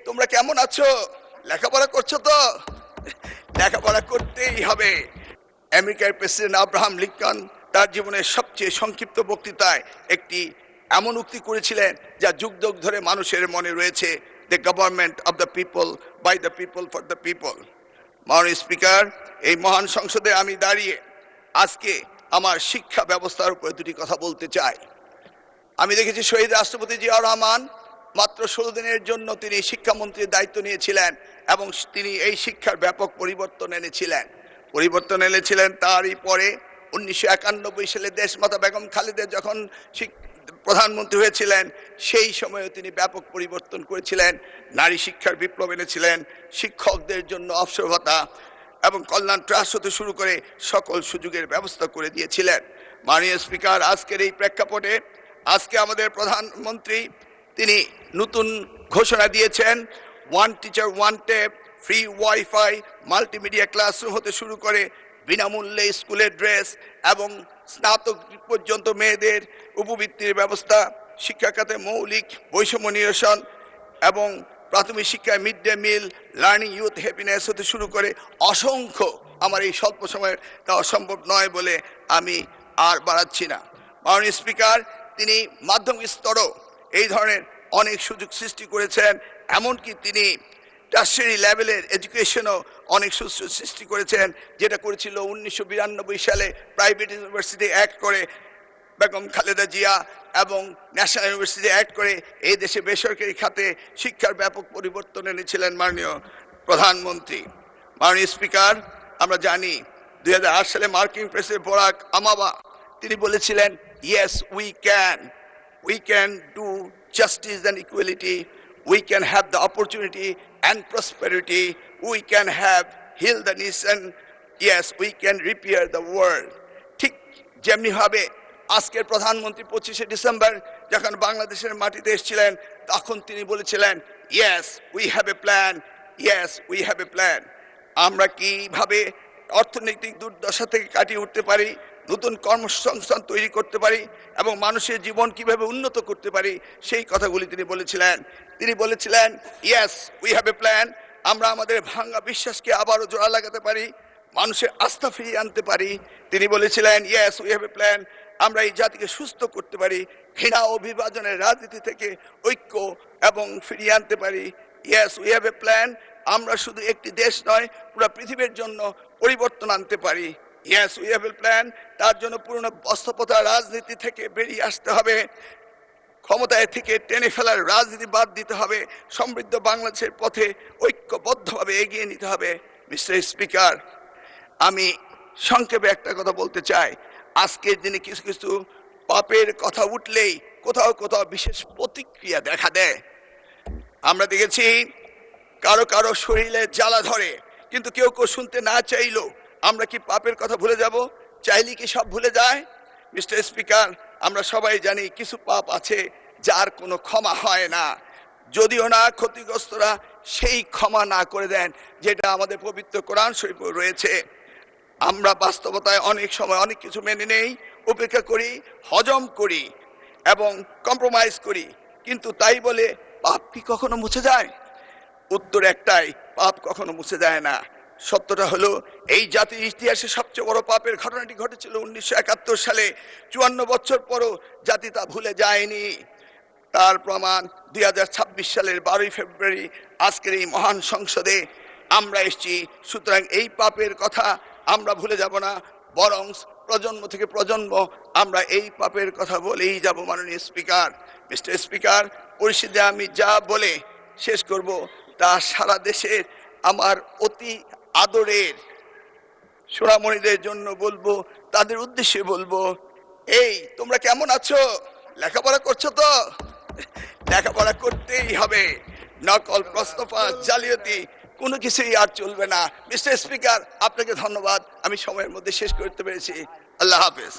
তোমরা কেমন আছো? লেখাপড়া করছো তো? লেখাপড়া করতেই হবে। আমেরিকার প্রেসিডেন্ট আব্রাহাম লিঙ্কন তার জীবনের সবচেয়ে সংক্ষিপ্ত বক্তৃতায় একটি এমন উক্তি করেছিলেন যা যুগ যুগ ধরে মানুষের মনে রয়েছে, the government of the people, by the people, for the people. মাননীয় স্পিকার, এই মহান সংসদে আমি দাঁড়িয়ে আজকে আমার শিক্ষা ব্যবস্থার উপর দুটি কথা বলতে চাই। আমি দেখেছি শহীদ রাষ্ট্রপতি জিয়াউর রহমান মাত্র 16 দিনের জন্য তিনি শিক্ষামন্ত্রীর দায়িত্ব নিয়েছিলেন এবং তিনি এই শিক্ষার ব্যাপক পরিবর্তন এনেছিলেন। তারই পরে 1991 সালে দেশমাতা বেগম খালেদা যখন প্রধানমন্ত্রী হয়েছিলেন সেই সময়ে তিনি ব্যাপক পরিবর্তন করেছিলেন। নারী শিক্ষার বিপ্লব এনেছিলেন, শিক্ষকদের জন্য অবসর ভাতা এবং কল্যাণ ট্রাস্ট হতে শুরু করে সকল সুযোগের ব্যবস্থা করে দিয়েছিলেন। মাননীয় স্পিকার, আজকের এই প্রেক্ষাপটে আজকে আমাদের প্রধানমন্ত্রী তিনি নতুন ঘোষণা দিয়েছেন, one teacher one tab, free wifi, multimedia classroom হতে শুরু করে বিনামূল্যে স্কুলের ড্রেস এবং স্নাতক পর্যন্ত মেয়েদের উপবৃত্তির ব্যবস্থা, শিক্ষা খাতে মৌলিক বৈষম্য নিরসন এবং প্রাথমিক শিক্ষায় mid day meal, learning youth happiness হতে শুরু করে অসংখ্য, আমার এই স্বল্প সময়ে তা অসম্ভব নয় বলে আমি আর বাড়াচ্ছি না। মাননীয় স্পিকার, তিনি মাধ্যমিক স্তরও এই ধরনের অনেক সুযোগ সৃষ্টি করেছেন, এমনকি তিনি টার্সিয়ারি লেভেলের এডুকেশনও অনেক সুযোগ সৃষ্টি করেছেন, যেটা করেছিল 1992 সালে প্রাইভেট ইউনিভার্সিটি অ্যাক্ট করে বেগম খালেদা জিয়া এবং ন্যাশনাল ইউনিভার্সিটি অ্যাক্ট করে এই দেশে বেসরকারি খাতে শিক্ষার ব্যাপক পরিবর্তন এনেছিলেন মাননীয় প্রধানমন্ত্রী। মাননীয় স্পিকার, আমরা জানি 2008 সালে মার্কিন প্রেসিডেন্ট বারাক ওবামা তিনি বলেছিলেন, yes we can do justice and equality, we can have the opportunity and prosperity, we can have heal the nation, yes, we can repair the world. ঠিক যেমনি ভাবে আজকের প্রধানমন্ত্রী 25শে ডিসেম্বর যখন বাংলাদেশের মাটিতে এসেছিলেন তখন তিনি বলেছিলেন, yes, we have a plan, yes, we have a plan. আমরা কিভাবে অর্থনৈতিক দুর্দশা থেকে কাটিয়ে উঠতে পারি, নতুন কর্মসংস্থান তৈরি করতে পারি এবং মানুষের জীবন কিভাবে উন্নত করতে পারি সেই কথাগুলি তিনি বলেছিলেন, yes we have a plan. আমরা আমাদের ভাঙা বিশ্বাসকে আবারও জোড়া লাগাতে পারি, মানুষের আস্থা ফিরিয়ে আনতে পারি। তিনি বলেছিলেন, yes we have a plan. আমরা এই জাতিকে সুস্থ করতে পারি, ঘৃণা ও বিভাজনের রাজনীতি থেকে ঐক্য এবং ফিরিয়ে আনতে পারি। Yes we have a plan. আমরা শুধু একটি দেশ নয়, পুরো পৃথিবীর জন্য পরিবর্তন আনতে পারি। Yes we have a plan. তার জন্য পুরনো বস্ত্রপ্রথা রাজনীতি থেকে বেরিয়ে আসতে হবে, ক্ষমতায় থেকে টেনে ফেলার রাজনীতি বাদ দিতে হবে, সমৃদ্ধ বাংলাদেশের পথে ঐক্যবদ্ধভাবে এগিয়ে নিতে হবে। মিস্টার স্পিকার, আমি সংক্ষেপে একটা কথা বলতে চাই। আজকের দিনে কিছু কিছু পাপের কথা উঠলেই কোথাও কোথাও বিশেষ প্রতিক্রিয়া দেখা দেয়। আমরা দেখেছি কারো কারো শরীরে জ্বালা ধরে, কিন্তু কেউ কেউ শুনতে না চাইলো। আমরা কি পাপের কথা ভুলে যাব? চাইলে কি সব ভুলে যায়? মিস্টার স্পিকার, আমরা সবাই জানি কিছু পাপ আছে যার কোনো ক্ষমা হয় না, যদিও না ক্ষতিগ্রস্তরা সেই ক্ষমা না করে দেন যেটা আমাদের পবিত্র কোরআন শরীফে রয়েছে। আমরা বাস্তবতায় অনেক সময় অনেক কিছু মেনে নেই, উপেক্ষা করি, হজম করি এবং কম্প্রোমাইজ করি, কিন্তু তাই বলে পাপ কি কখনো মুছে যায়? উত্তর একটাই, পাপ কখনো মুছে যায় না। সত্যটা হলো এই জাতির ইতিহাসে সবচেয়ে বড় পাপের ঘটনাটি ঘটেছিল 1971 সালে। 54 বছর পরও জাতি তা ভুলে যায়নি। তার প্রমাণ 2026 সালের 12 ফেব্রুয়ারি আজকের এই মহান সংসদে আমরা এসেছি। সুতরাং এই পাপের কথা আমরা ভুলে যাব না, বরং প্রজন্ম থেকে প্রজন্ম আমরা এই পাপের কথা বলেই যাব। মাননীয় স্পিকার, মিস্টার স্পিকার, পরিস্থিতি আমি যা বলে শেষ করব তা সারা দেশের আমার অতি আদরের সোনামণিদের জন্য বলবো, তাদের উদ্দেশ্যে বলবো, এই তোমরা কেমন আছো? লেখাপড়া করছো তো? লেখাপড়া করতেই হবে। নকল, প্রস্তফা, জালিয়াতি কোনো কিছুই আর চলবে না। মিস্টার স্পিকার, আপনাকে ধন্যবাদ। আমি সময়ের মধ্যে শেষ করতে পেরেছি। আল্লাহ হাফেজ।